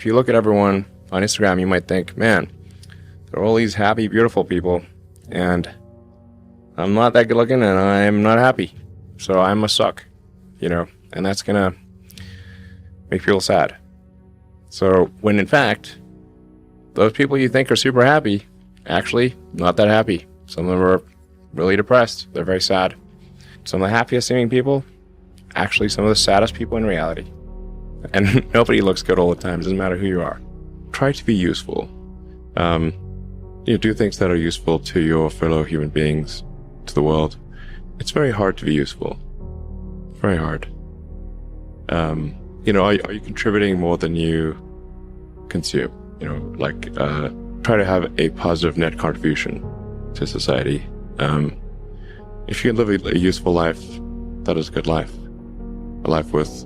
if you look at everyone on Instagram, you might think, man, there are all these happy, beautiful people, and I'm not that good looking, and I'm not happy, so I must suck, and that's gonna make people sad. So when in fact, those people you think are super happy, actually not that happy. Some of them are really depressed. They're very sad. Some of the happiest seeming people, actually some of the saddest people in reality. And nobody looks good all the time. It doesn't matter who you are. Try to be useful. Do things that are useful to your fellow human beings, to the world. It's very hard to be useful. Very hard. Are you contributing more than you consume? Try to have a positive net contribution to society. If you can live a useful life, that is a good life. A life worth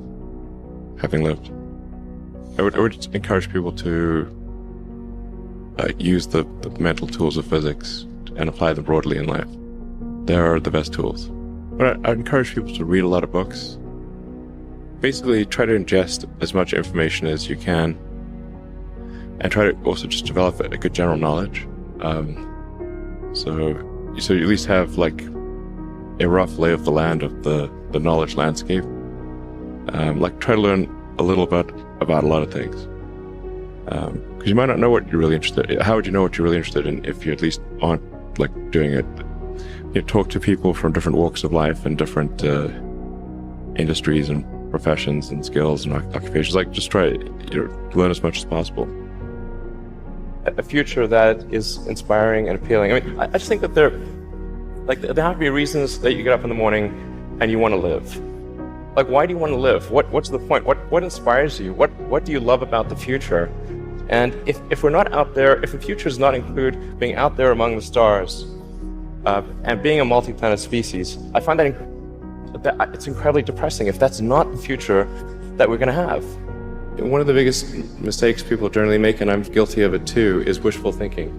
having lived. I would encourage people to use the mental tools of physics and apply them broadly in life. They're the best tools. But I encourage people to read a lot of books. Basically, try to ingest as much information as you can, and try to also just develop a good general knowledge. So you at least have like a rough lay of the land of the knowledge landscape. Try to learn a little bit about a lot of things. Because you might not know what you're really interested in. How would you know what you're really interested in if you at least aren't doing it? Talk to people from different walks of life and different industries and professions and skills and occupations. Just try to learn as much as possible. A future that is inspiring and appealing. I just think that there have to be reasons that you get up in the morning and you want to live. Why do you want to live? What's the point? What inspires you? What do you love about the future? And if we're not out there, if the future does not include being out there among the stars and being a multi-planet species, I find that it's incredibly depressing if that's not the future that we're going to have. One of the biggest mistakes people generally make, and I'm guilty of it too, is wishful thinking.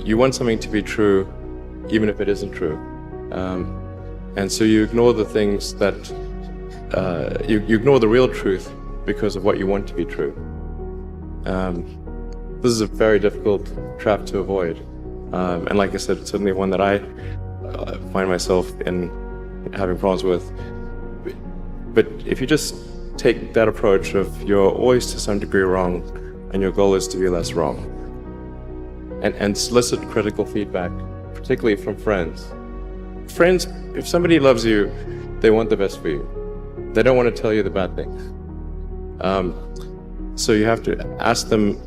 You want something to be true even if it isn't true. And so you ignore the things that, you ignore the real truth because of what you want to be true. This is a very difficult trap to avoid. And like I said, it's certainly one that I find myself in having problems with. But if you just take that approach of you're always to some degree wrong and your goal is to be less wrong, and solicit critical feedback, particularly from friends. Friends, if somebody loves you, they want the best for you. They don't want to tell you the bad things. So you have to ask them,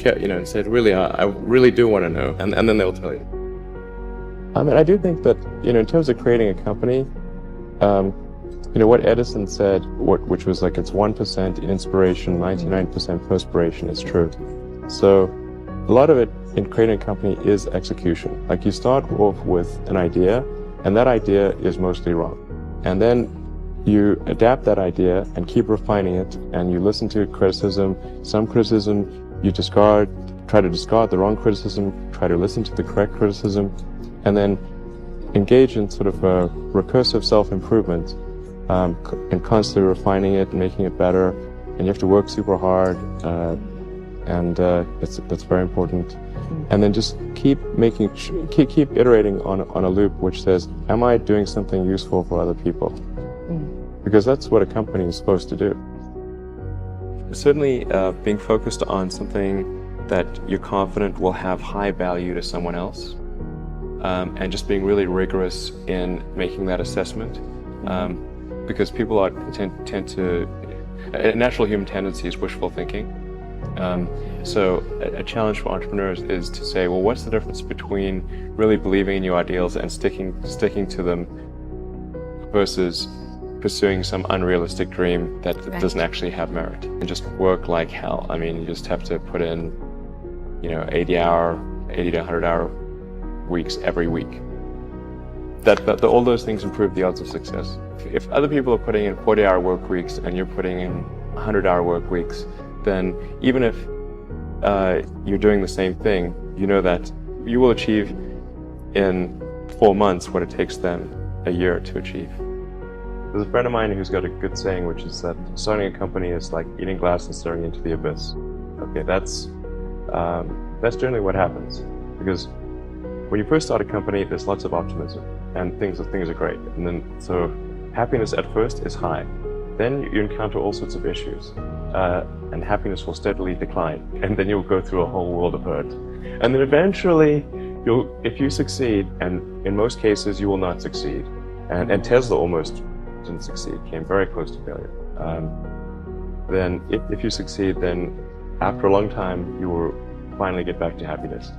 and say, really, I really do want to know, and then they'll tell you. I do think that, in terms of creating a company, what Edison said, which was it's 1% inspiration, 99% perspiration, is true. So a lot of it in creating a company is execution. You start off with an idea, and that idea is mostly wrong. And then you adapt that idea and keep refining it, and you listen to criticism. Some criticism you discard, try to discard the wrong criticism, try to listen to the correct criticism, and then engage in sort of a recursive self-improvement, and constantly refining it and making it better. And you have to work super hard, and that's very important. And then just keep iterating on a loop which says, am I doing something useful for other people? Because that's what a company is supposed to do. Certainly being focused on something that you're confident will have high value to someone else, and just being really rigorous in making that assessment, because people tend to, a natural human tendency is wishful thinking. So a challenge for entrepreneurs is to say, well, what's the difference between really believing in your ideals and sticking to them versus pursuing some unrealistic dream that doesn't actually have merit, and just work like hell. You just have to put in, 80 to 100 hour weeks every week. All those things improve the odds of success. If other people are putting in 40-hour work weeks and you're putting in 100-hour work weeks, then even if you're doing the same thing, you know that you will achieve in 4 months what it takes them a year to achieve. There's a friend of mine who's got a good saying, which is that starting a company is like eating glass and staring into the abyss. Okay, that's generally what happens, because when you first start a company, there's lots of optimism and things are great, and then so happiness at first is high. Then you encounter all sorts of issues, and happiness will steadily decline, and then you'll go through a whole world of hurt, and then eventually if you succeed, and in most cases you will not succeed, and Tesla almost didn't succeed, came very close to failure. Then if you succeed, then after a long time you will finally get back to happiness.